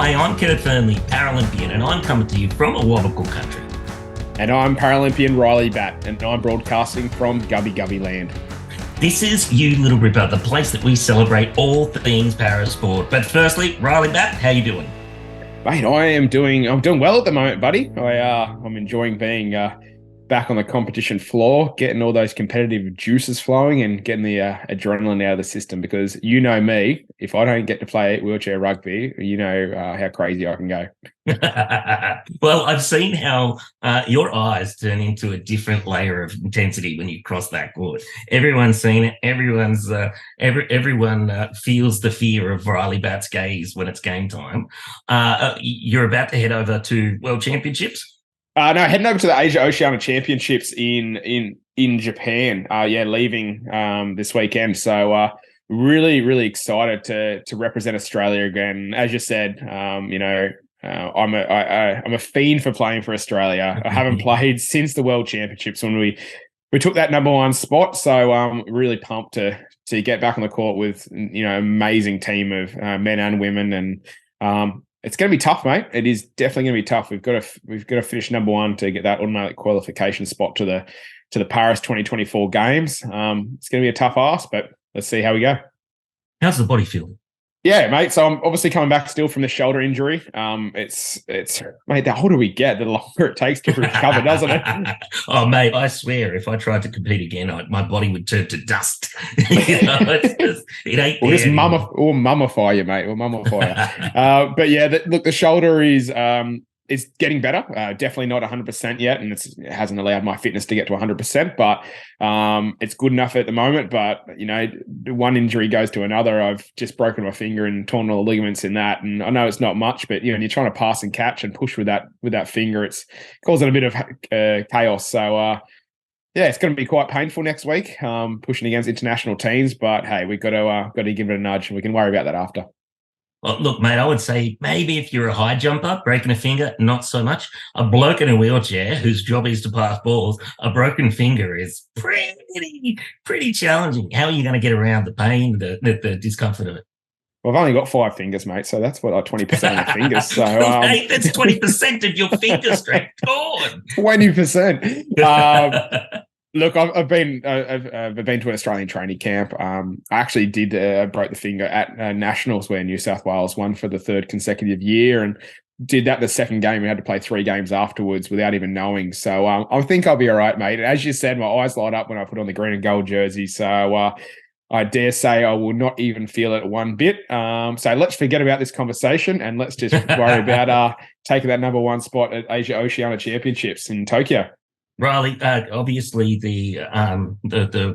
Hi, I'm Kenneth Fearnley, Paralympian, and I'm coming to you from a Wabakal country. And I'm Paralympian Rheely Batt, and I'm broadcasting from Gubby Gubby Land. This is You Little Ripper, the place that we celebrate all things parasport. But firstly, Ryley Batt, how you doing? Mate, I'm doing well at the moment, buddy. I'm enjoying being back on the competition floor, getting all those competitive juices flowing and getting the adrenaline out of the system, because you know me, if I don't get to play wheelchair rugby, you know how crazy I can go. Well, I've seen how your eyes turn into a different layer of intensity when you cross that court. Everyone's seen it. Everyone feels the fear of Ryley Batt's gaze when it's game time. You're about to head over to World Championships. No, heading over to the Asia Oceania Championships in Japan. Leaving this weekend. So really excited to represent Australia again. As you said, I'm a fiend for playing for Australia. I haven't played since the World Championships when we took that number one spot. So really pumped to get back on the court with amazing team of men and women, and it's going to be tough, mate. It is definitely going to be tough. We've got to finish number one to get that automatic qualification spot to the Paris 2024 games. It's going to be a tough ask, but let's see how we go. How's the body feeling? Yeah, mate. So I'm obviously coming back still from the shoulder injury. It's mate, the older we get, the longer it takes to recover, doesn't it? Oh, mate, I swear, if I tried to compete again, my body would turn to dust. It ain't. We'll just mummify you, mate. We'll mummify you. But yeah, the shoulder is getting better. Definitely not 100% yet, and it hasn't allowed my fitness to get to 100%. But it's good enough at the moment. But one injury goes to another. I've just broken my finger and torn all the ligaments in that. And I know it's not much, but you're trying to pass and catch and push with that finger. It's causing a bit of chaos. So it's going to be quite painful next week. Pushing against international teams, but hey, we've got to give it a nudge, and we can worry about that after. Well, look, mate, I would say maybe if you're a high jumper, breaking a finger, not so much. A bloke in a wheelchair whose job is to pass balls, a broken finger is pretty challenging. How are you going to get around the pain, the discomfort of it? Well, I've only got 5 fingers, mate, so that's what, like 20% of the fingers. So mate, that's 20% of your finger strength. Gone. 20%. Look, I've been to an Australian training camp. I actually did broke the finger at Nationals, where New South Wales won for the 3rd consecutive year, and did that the second game. We had to play 3 games afterwards without even knowing. So I think I'll be all right, mate. As you said, my eyes light up when I put on the green and gold jersey. So I dare say I will not even feel it one bit. So let's forget about this conversation, and let's just worry about taking that number one spot at Asia Oceania Championships in Tokyo. Ryley, obviously the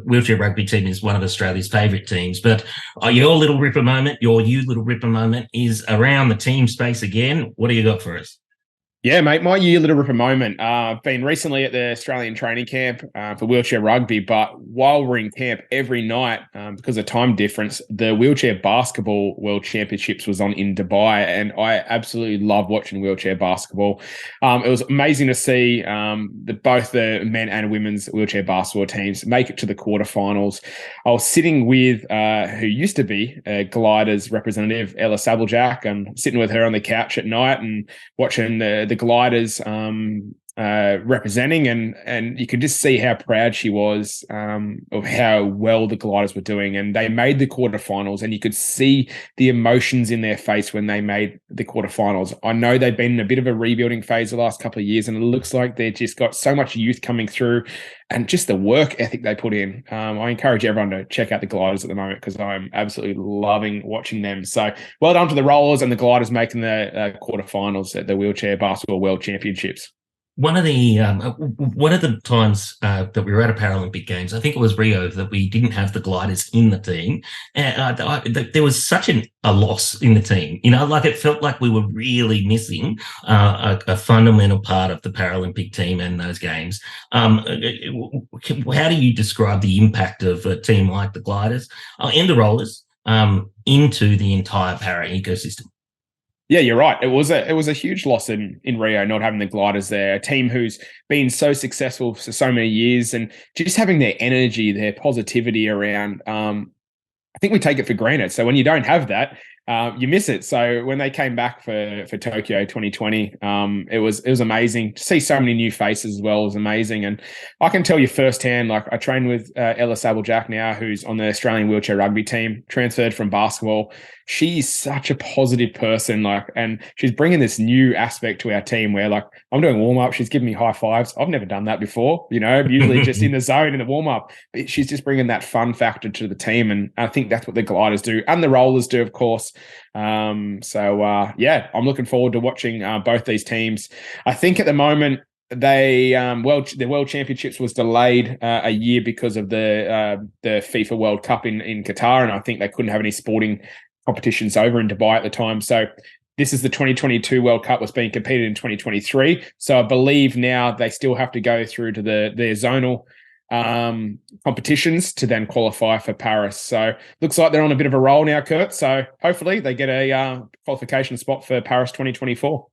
wheelchair rugby team is one of Australia's favourite teams, but your little ripper moment, your You Little Ripper moment is around the team space again. What do you got for us? Yeah, mate, my You Little Ripper moment. I've been recently at the Australian training camp for wheelchair rugby, but while we're in camp every night, because of time difference, the wheelchair basketball World Championships was on in Dubai, and I absolutely love watching wheelchair basketball. It was amazing to see both the men and women's wheelchair basketball teams make it to the quarterfinals. I was sitting with who used to be Gliders representative, Ella Sabeljack, and sitting with her on the couch at night and watching the Gliders representing, and you could just see how proud she was of how well the Gliders were doing. And they made the quarterfinals, and you could see the emotions in their face when they made the quarterfinals. I know they've been in a bit of a rebuilding phase the last couple of years, and it looks like they've just got so much youth coming through, and just the work ethic they put in. I encourage everyone to check out the Gliders at the moment, because I'm absolutely loving watching them. So well done to the Rollers and the Gliders making the quarterfinals at the Wheelchair Basketball World Championships. One of the times that we were at a Paralympic Games, I think it was Rio, that we didn't have the Gliders in the team. There was such a loss in the team. Like it felt like we were really missing a fundamental part of the Paralympic team in those games. How do you describe the impact of a team like the Gliders and the Rollers into the entire para ecosystem? Yeah, you're right. It was a huge loss in Rio not having the Gliders there, a team who's been so successful for so many years, and just having their energy, their positivity around. I think we take it for granted. So when you don't have that, you miss it. So when they came back for Tokyo 2020, it was amazing to see so many new faces as well. It was amazing, and I can tell you firsthand. Like, I train with Ella Sablejack now, who's on the Australian wheelchair rugby team, transferred from basketball. She's such a positive person, and she's bringing this new aspect to our team where, like, I'm doing warm up, she's giving me high fives. I've never done that before, usually just in the zone in the warm up. She's just bringing that fun factor to the team, and I think that's what the gliders do and the rollers do, of course. I'm looking forward to watching both these teams. I think at the moment, the World Championships was delayed a year because of the FIFA World Cup in Qatar, and I think they couldn't have any sporting competitions over in Dubai at the time. So this is the 2022 World Cup was being competed in 2023. So I believe now they still have to go through to their zonal competitions to then qualify for Paris. So looks like they're on a bit of a roll now, Kurt. So hopefully they get a qualification spot for Paris 2024.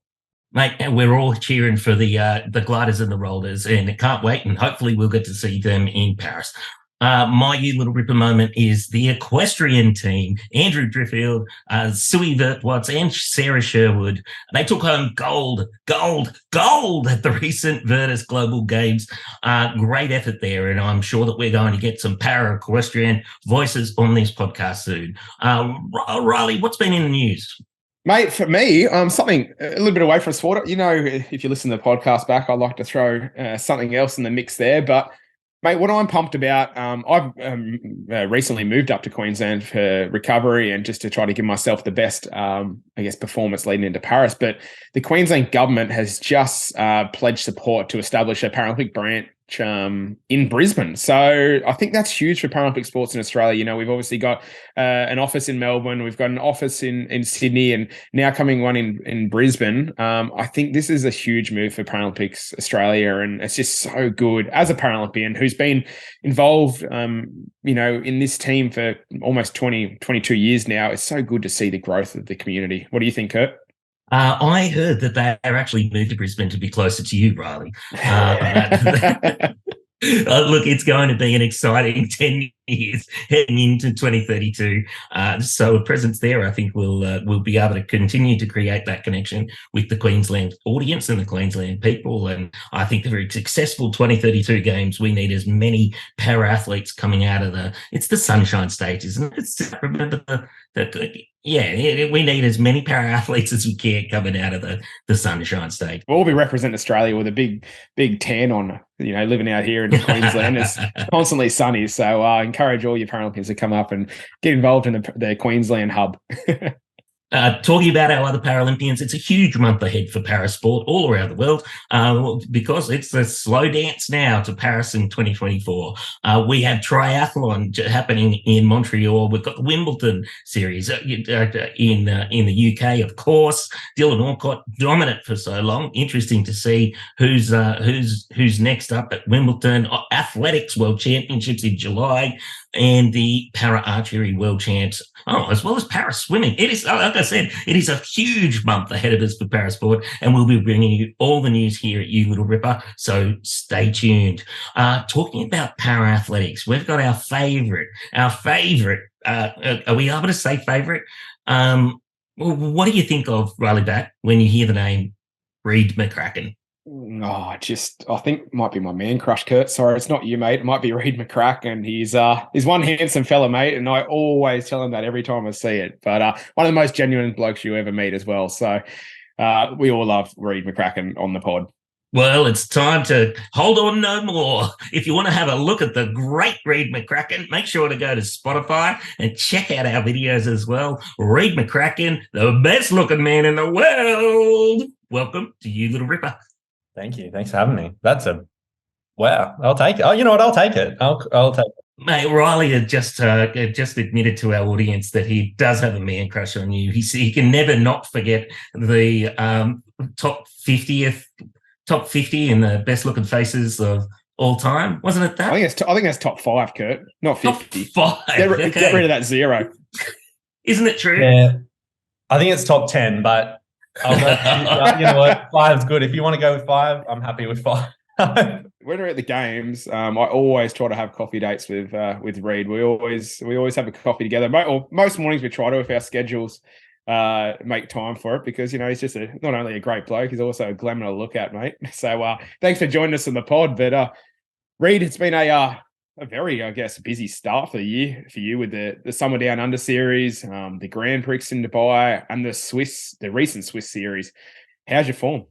Mate, we're all cheering for the gliders and the rollers, and can't wait. And hopefully we'll get to see them in Paris. My You Little Ripper moment is the equestrian team, Andrew Driffield, Sui Vertwatts, and Sarah Sherwood. They took home gold at the recent Virtus Global Games. Great effort there, and I'm sure that we're going to get some para-equestrian voices on this podcast soon. Ryley, what's been in the news? Mate, for me, something a little bit away from sport. If you listen to the podcast back, I like to throw something else in the mix there. But, mate, what I'm pumped about, I've recently moved up to Queensland for recovery and just to try to give myself the best, performance leading into Paris. But the Queensland government has just pledged support to establish a Paralympic branch in Brisbane. So I think that's huge for Paralympic sports in Australia. We've obviously got an office in Melbourne, we've got an office in Sydney, and now coming one in Brisbane. I think this is a huge move for Paralympics Australia, and it's just so good as a Paralympian who's been involved, in this team for almost 22 years now. It's so good to see the growth of the community. What do you think, Kurt? I heard that they're actually moved to Brisbane to be closer to you, Ryley. Look, it's going to be an exciting 10 years heading into 2032. So a presence there, I think, will be able to continue to create that connection with the Queensland audience and the Queensland people. And I think the very successful 2032 games, we need as many para-athletes coming out of it's the Sunshine Stage, isn't it? Remember we need as many para-athletes as we can coming out of the Sunshine Stage. We'll be representing Australia with a big tan on, living out here in Queensland. It's constantly sunny. So I encourage all your Paralympians to come up and get involved in the Queensland hub. Talking about our other Paralympians, it's a huge month ahead for parasport all around the world because it's the slow dance now to Paris in 2024. We have triathlon happening in Montreal. We've got the Wimbledon series in the UK, of course. Dylan Alcott, dominant for so long. Interesting to see who's next up at Wimbledon. Athletics World Championships in July, and the para archery world champs, as well as para swimming. It is, like I said, it is a huge month ahead of us for parasport, and we'll be bringing you all the news here at You Little Ripper, so stay tuned. Talking about para athletics, we've got our favourite. Are we able to say favourite? What do you think of Ryley Batt when you hear the name Rheed McCracken? I think it might be my man crush, Kurt. Sorry, it's not you, mate. It might be Rheed McCracken. He's one handsome fella, mate, and I always tell him that every time I see it. But one of the most genuine blokes you ever meet as well. So we all love Rheed McCracken on the pod. Well, it's time to hold on no more. If you want to have a look at the great Rheed McCracken, make sure to go to Spotify and check out our videos as well. Rheed McCracken, the best looking man in the world. Welcome to You Little Ripper. Thank you. Thanks for having me. Wow. I'll take it. Oh, you know what? I'll take it. I'll take it. Mate, Ryley had just admitted to our audience that he does have a man crush on you. He can never not forget the top 50 in the best looking faces of all time. Wasn't it that? I think that's top 5, Kurt, not 50. Top 5. Get rid of that 0. Isn't it true? Yeah. I think it's top 10, but you know what? 5's good. If you want to go with 5, I'm happy with 5. when we're at the games, I always try to have coffee dates with Rheed. We always have a coffee together. Most mornings we try to, if our schedules make time for it, because he's just not only a great bloke, he's also a glamour to look at, mate. So thanks for joining us on the pod. But Rheed, it's been a very, I guess, busy start for the year for you with the Summer Down Under series, the Grand Prix in Dubai, and the recent Swiss series. How's your form?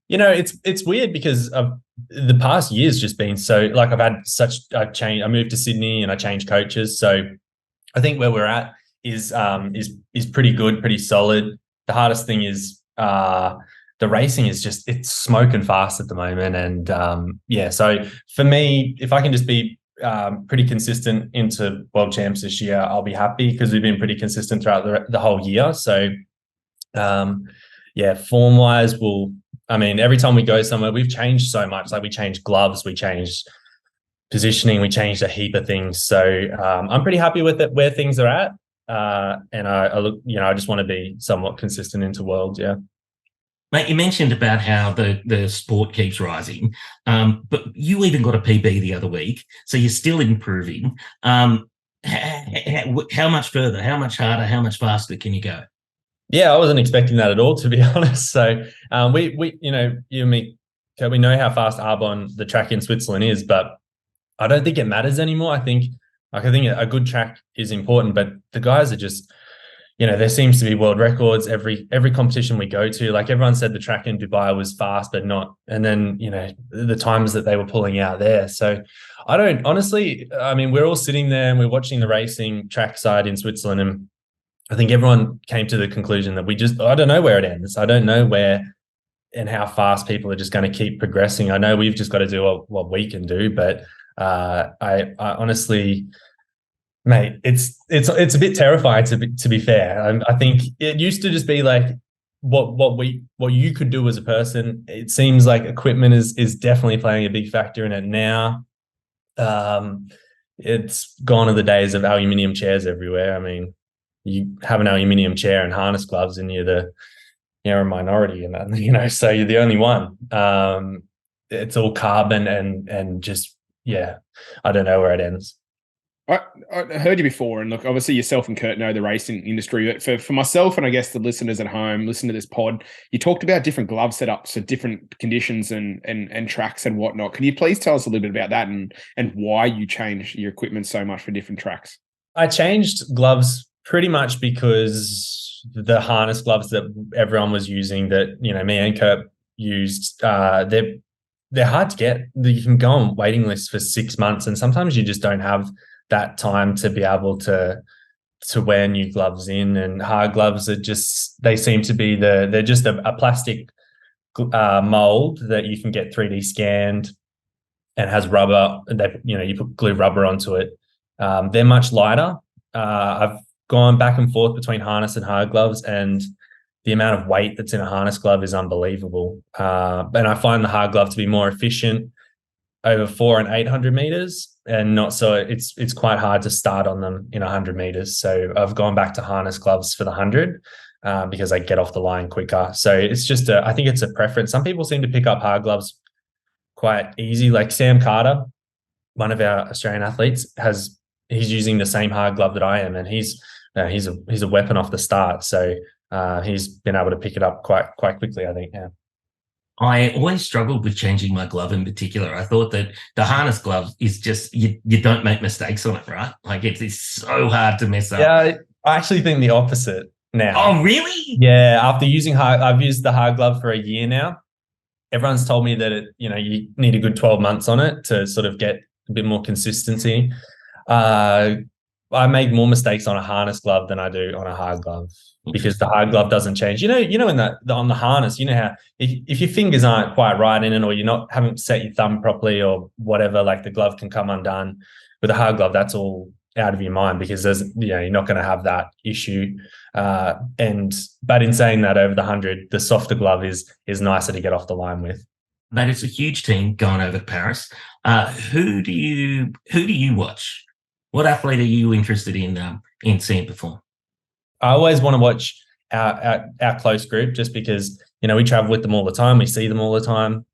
It's weird because of the past year's just been so, like, I've changed. I moved to Sydney and I changed coaches, so I think where we're at is pretty good, pretty solid. The hardest thing is the racing is just, it's smoking fast at the moment. And so for me, if I can just be pretty consistent into world champs this year, I'll be happy, because we've been pretty consistent throughout the whole year. So form wise, every time we go somewhere, we've changed so much. Like, we changed gloves, we changed positioning, we changed a heap of things. So I'm pretty happy with it, where things are at. And I just want to be somewhat consistent into worlds. Yeah. Mate, you mentioned about how the sport keeps rising, but you even got a PB the other week, so you're still improving. How much further, how much harder, how much faster can you go? Yeah, I wasn't expecting that at all, to be honest. So we you and me, we know how fast Arbonne, the track in Switzerland, is, but I don't think it matters anymore. I think a good track is important, but the guys are just, there seems to be world records every competition we go to. Like, everyone said the track in Dubai was fast, but not. And then, the times that they were pulling out there. So I don't, honestly, we're all sitting there and we're watching the racing trackside in Switzerland, and I think everyone came to the conclusion that I don't know where it ends. I don't know where and how fast people are just going to keep progressing. I know we've just got to do what we can do, but I honestly, mate, it's a bit terrifying to be fair. I think it used to just be like what you could do as a person. It seems like equipment is definitely playing a big factor in it now. It's gone are the days of aluminium chairs everywhere. You have an aluminium chair and harness gloves, and you're a minority in that, so you're the only one. It's all carbon and just, I don't know where it ends. I heard you before, and look, obviously yourself and Kurt know the racing industry, but for myself and I guess the listeners at home listen to this pod, you talked about different glove setups for different conditions and tracks and whatnot. Can you please tell us a little bit about that and why you changed your equipment so much for different tracks? I changed gloves pretty much because the harness gloves that everyone was using, that me and Kurt used, they're hard to get. You can go on waiting lists for 6 months, and sometimes you just don't have that time to be able to wear new gloves in. And hard gloves are just, they seem to be they're just a plastic mold that you can get 3D scanned and has rubber. You put glue rubber onto it. They're much lighter. I've gone back and forth between harness and hard gloves, and the amount of weight that's in a harness glove is unbelievable. And I find the hard glove to be more efficient over 400 and 800 meters, and not so it's quite hard to start on them in 100 meters. So I've gone back to harness gloves for the 100 because I get off the line quicker. So it's just I think it's a preference. Some people seem to pick up hard gloves quite easy. Like Sam Carter, one of our Australian athletes, he's using the same hard glove that I am, and he's a weapon off the start. So he's been able to pick it up quite quickly, I think. Yeah. I always struggled with changing my glove in particular. I thought that the harness glove is just, you don't make mistakes on it, right? Like, it's so hard to mess up. Yeah, I actually think the opposite now. Oh, really? Yeah, after I've used the hard glove for a year now. Everyone's told me that you need a good 12 months on it to sort of get a bit more consistency. I make more mistakes on a harness glove than I do on a hard glove, because the hard glove doesn't change. On the harness, how if your fingers aren't quite right in it, or haven't set your thumb properly or whatever, like, the glove can come undone. With a hard glove, that's all out of your mind, because you're not going to have that issue. But in saying that, over the 100, the softer glove is nicer to get off the line with. Mate, it's a huge team going over to Paris. Who do you watch? What athlete are you interested in seeing perform? I always want to watch our close group, just because we travel with them all the time, we see them all the time.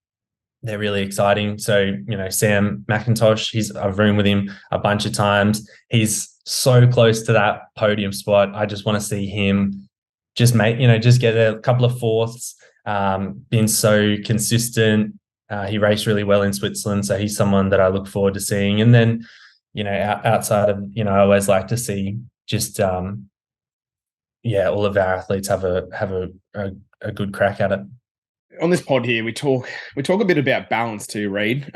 they're really exciting. So, you know, Sam McIntosh, I've roomed with him a bunch of times. He's so close to that podium spot. I just want to see him just just get a couple of fourths, been so consistent. He raced really well in Switzerland. So he's someone that I look forward to seeing. And then, you know, outside of, you know, I always like to see just, all of our athletes have a good crack at it. On this pod here, we talk a bit about balance too, Rheed.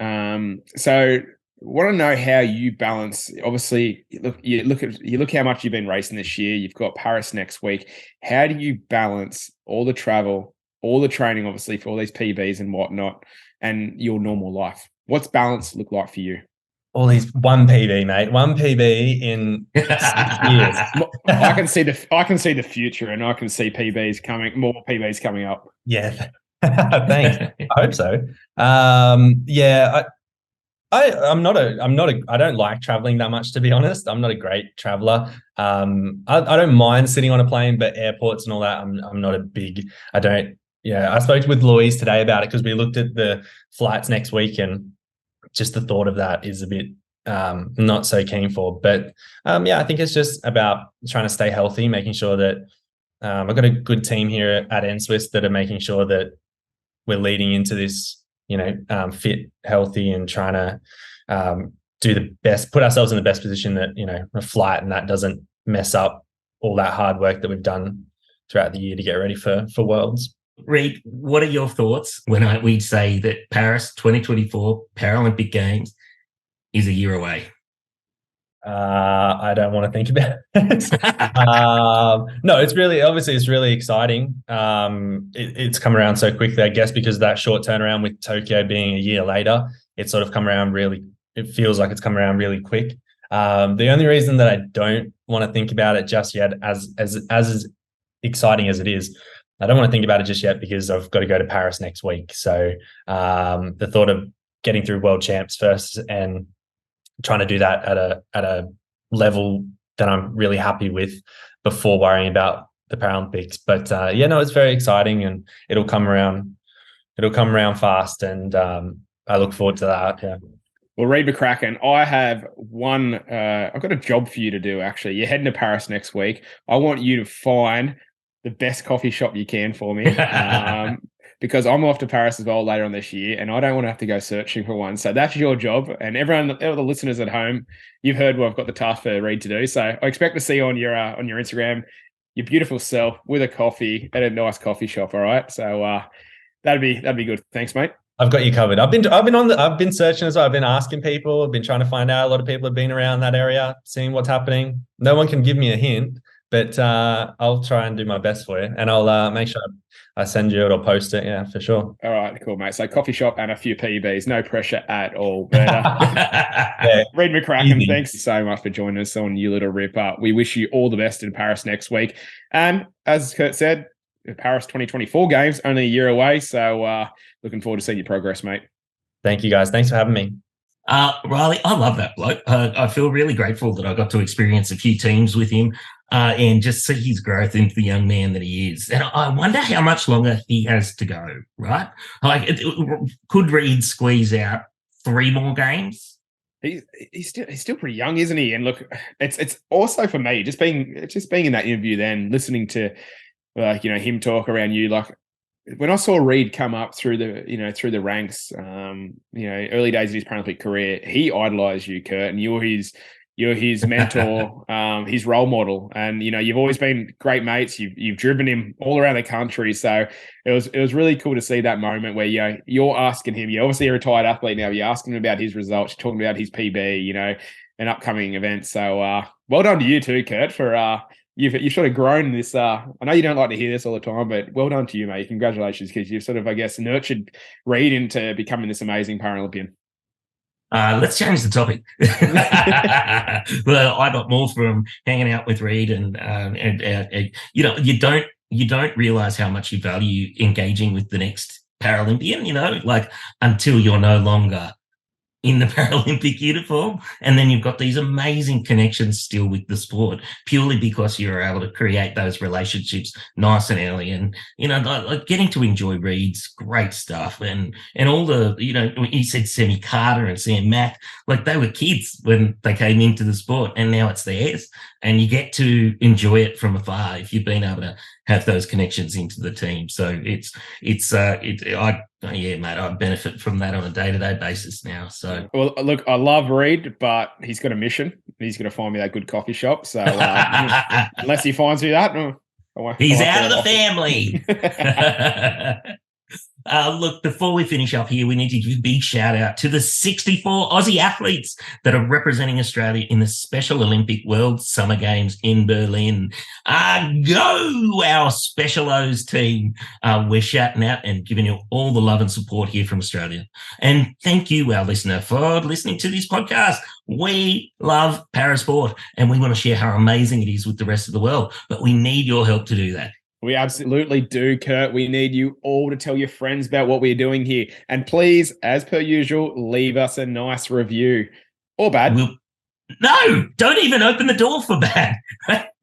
So want to know how you balance. Obviously, you look how much you've been racing this year. You've got Paris next week. How do you balance all the travel, all the training, obviously for all these PBs and whatnot, and your normal life? What's balance look like for you? All these one PB, mate. One PB in 6 years. I can see the future, and I can see more PBs coming up. Yeah. Thanks. I hope so. I don't like traveling that much, to be honest. I'm not a great traveler. I don't mind sitting on a plane, but airports and all that, I'm not a big, I spoke with Louise today about it because we looked at the flights next week, and just the thought of that is a bit not so keen for. But I think it's just about trying to stay healthy, making sure that I've got a good team here at NSwiss that are making sure that we're leading into this, fit, healthy, and trying to do the best, put ourselves in the best position that, a flight and that doesn't mess up all that hard work that we've done throughout the year to get ready for Worlds. Rheed, what are your thoughts when we say that Paris 2024 Paralympic Games is a year away? I don't want to think about it. No, it's really exciting. It's come around so quickly, I guess, because of that short turnaround with Tokyo being a year later. It's sort of come around it feels like it's come around really quick. The only reason that I don't want to think about it just yet, as exciting as it is, I don't want to think about it just yet because I've got to go to Paris next week. So the thought of getting through World Champs first and trying to do that at a level that I'm really happy with before worrying about the Paralympics. But it's very exciting, and it'll come around fast, and I look forward to that. Yeah. Well, Rheed McCracken, I have I've got a job for you to do, actually. You're heading to Paris next week. I want you to find the best coffee shop you can for me. Because I'm off to Paris as well later on this year, and I don't want to have to go searching for one. So that's your job. And everyone, all the listeners at home, you've heard what I've got the task for Rheed to do. So I expect to see you on your Instagram, your beautiful self with a coffee at a nice coffee shop. All right. So that'd be good. Thanks, mate. I've got you covered. I've been searching as well. I've been asking people. I've been trying to find out. A lot of people have been around that area, seeing what's happening. No one can give me a hint, but I'll try and do my best for you, and I'll make sure I send you it or post it. Yeah, for sure. All right, cool, mate. So coffee shop and a few PBs, no pressure at all. But Rheed McCracken, easy. Thanks so much for joining us on You Little Rip Up. We wish you all the best in Paris next week. And as Kurt said, Paris 2024 Games only a year away. So looking forward to seeing your progress, mate. Thank you, guys. Thanks for having me. Ryley, I love that bloke. I feel really grateful that I got to experience a few teams with him and just see his growth into the young man that he is. And I wonder how much longer he has to go, right? Could Rheed squeeze out 3 more games? He's still pretty young, isn't he? And look, it's also for me, just being in that interview then, listening to him talk around you, like, when I saw Rheed come up through the ranks, early days of his Paralympic career, he idolized you, Kurt, and you're his mentor, his role model, and you've always been great mates. You've driven him all around the country, so it was really cool to see that moment where you're asking him. You're obviously a retired athlete now. You're asking him about his results, you're talking about his PB, and upcoming events. So well done to you too, Kurt, for You've sort of grown this. I know you don't like to hear this all the time, but well done to you, mate. Congratulations, because you've sort of, I guess, nurtured Rheed into becoming this amazing Paralympian. Let's change the topic. Well, I got more from hanging out with Rheed, and you don't realize how much you value engaging with the next Paralympian. Until you're no longer in the Paralympic uniform. And then you've got these amazing connections still with the sport, purely because you're able to create those relationships nice and early. And, like getting to enjoy Reed's great stuff. And all the, he said Sammy Carter and Sam Mack, like they were kids when they came into the sport, and now it's theirs. And you get to enjoy it from afar if you've been able to have those connections into the team. So mate, I benefit from that on a day-to-day basis now. So, well, look, I love Reed, but he's got a mission. He's going to find me that good coffee shop. So unless he finds me that, he's out of the family. Look, before we finish up here, we need to give a big shout out to the 64 Aussie athletes that are representing Australia in the Special Olympic World Summer Games in Berlin. Go, our Special O's team. We're shouting out and giving you all the love and support here from Australia. And thank you, our listener, for listening to this podcast. We love parasport, and we want to share how amazing it is with the rest of the world, but we need your help to do that. We absolutely do, Kurt. We need you all to tell your friends about what we're doing here. And please, as per usual, leave us a nice review. Or bad. No, don't even open the door for bad.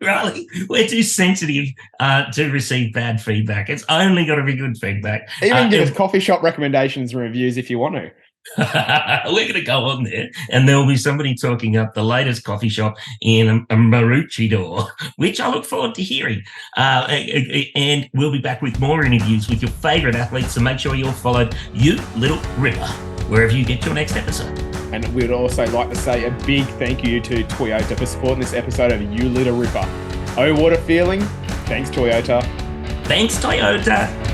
Riley, we're too sensitive to receive bad feedback. It's only got to be good feedback. Even give us coffee shop recommendations and reviews if you want to. We're going to go on there, and there'll be somebody talking up the latest coffee shop in a Maroochydore, which I look forward to hearing. And we'll be back with more interviews with your favourite athletes, so make sure you're followed You Little Ripper wherever you get your next episode. And we'd also like to say a big thank you to Toyota for supporting this episode of You Little Ripper. Oh, what a feeling. Thanks, Toyota. Thanks, Toyota.